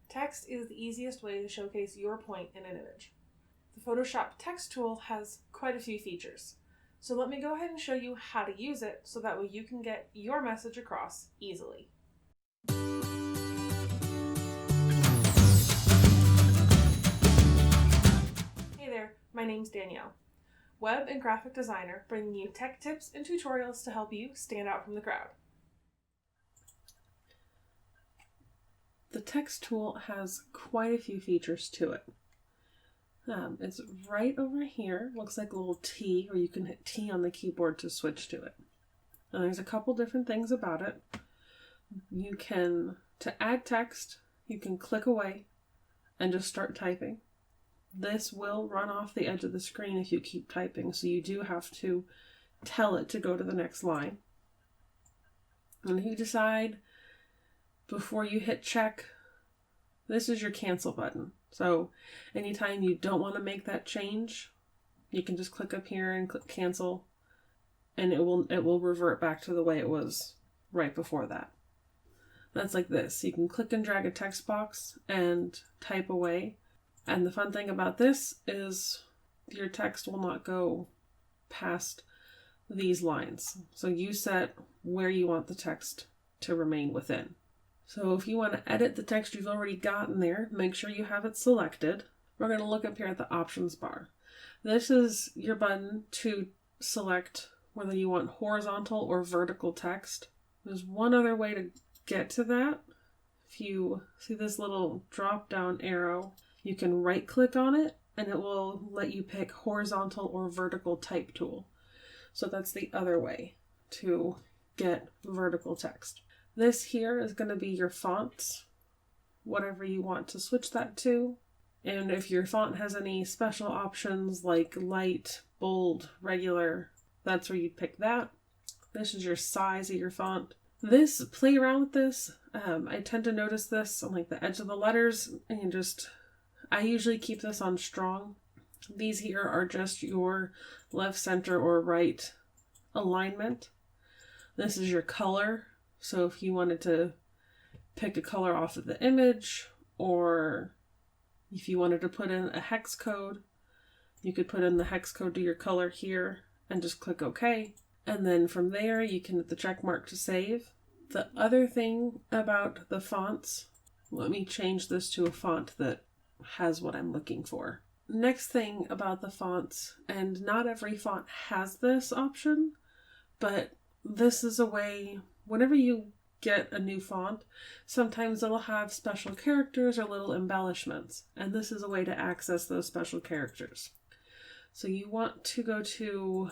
Text is the easiest way to showcase your point in an image. The Photoshop text tool has quite a few features. So let me go ahead and show you how to use it so that way you can get your message across easily. Hey there, my name's Danielle, web and graphic designer, bringing you tech tips and tutorials to help you stand out from the crowd. The text tool has quite a few features to it. It's right over here. Looks like a little T, or you can hit T on the keyboard to switch to it. And there's a couple different things about it. To add text, you can click away and just start typing. This will run off the edge of the screen if you keep typing, so you do have to tell it to go to the next line. And if you decide before you hit check, this is your cancel button. So anytime you don't want to make that change, you can just click up here and click cancel, and it will revert back to the way it was right before that. That's like this. You can click and drag a text box and type away. And the fun thing about this is your text will not go past these lines. So you set where you want the text to remain within. So if you want to edit the text you've already gotten there, make sure you have it selected. We're going to look up here at the options bar. This is your button to select whether you want horizontal or vertical text. There's one other way to get to that. If you see this little drop down arrow, you can right click on it and it will let you pick horizontal or vertical type tool. So that's the other way to get vertical text. This here is going to be your fonts, whatever you want to switch that to. And if your font has any special options like light, bold, regular, that's where you'd pick that. This is your size of your font. Play around with this. I tend to notice this on like the edge of the letters, and I usually keep this on strong. These here are just your left, center, or right alignment. This is your color. So if you wanted to pick a color off of the image, or if you wanted to put in a hex code, you could put in the hex code to your color here and just click OK. And then from there, you can hit the check mark to save. The other thing about the fonts, let me change this to a font that has what I'm looking for. Next thing about the fonts, and not every font has this option, but this is a way, whenever you get a new font, sometimes it'll have special characters or little embellishments, and this is a way to access those special characters. So you want to go to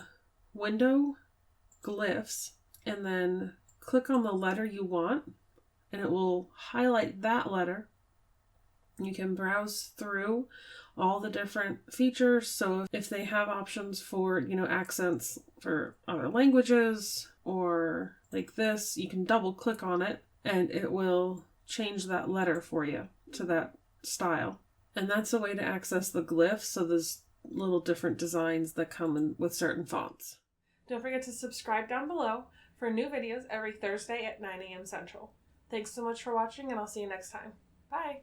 Window, Glyphs, and then click on the letter you want, and it will highlight that letter. You can browse through all the different features. So if they have options for, accents for other languages or like this, you can double click on it and it will change that letter for you to that style. And that's a way to access the glyphs. So there's little different designs that come in with certain fonts. Don't forget to subscribe down below for new videos every Thursday at 9 a.m. Central. Thanks so much for watching, and I'll see you next time. Bye!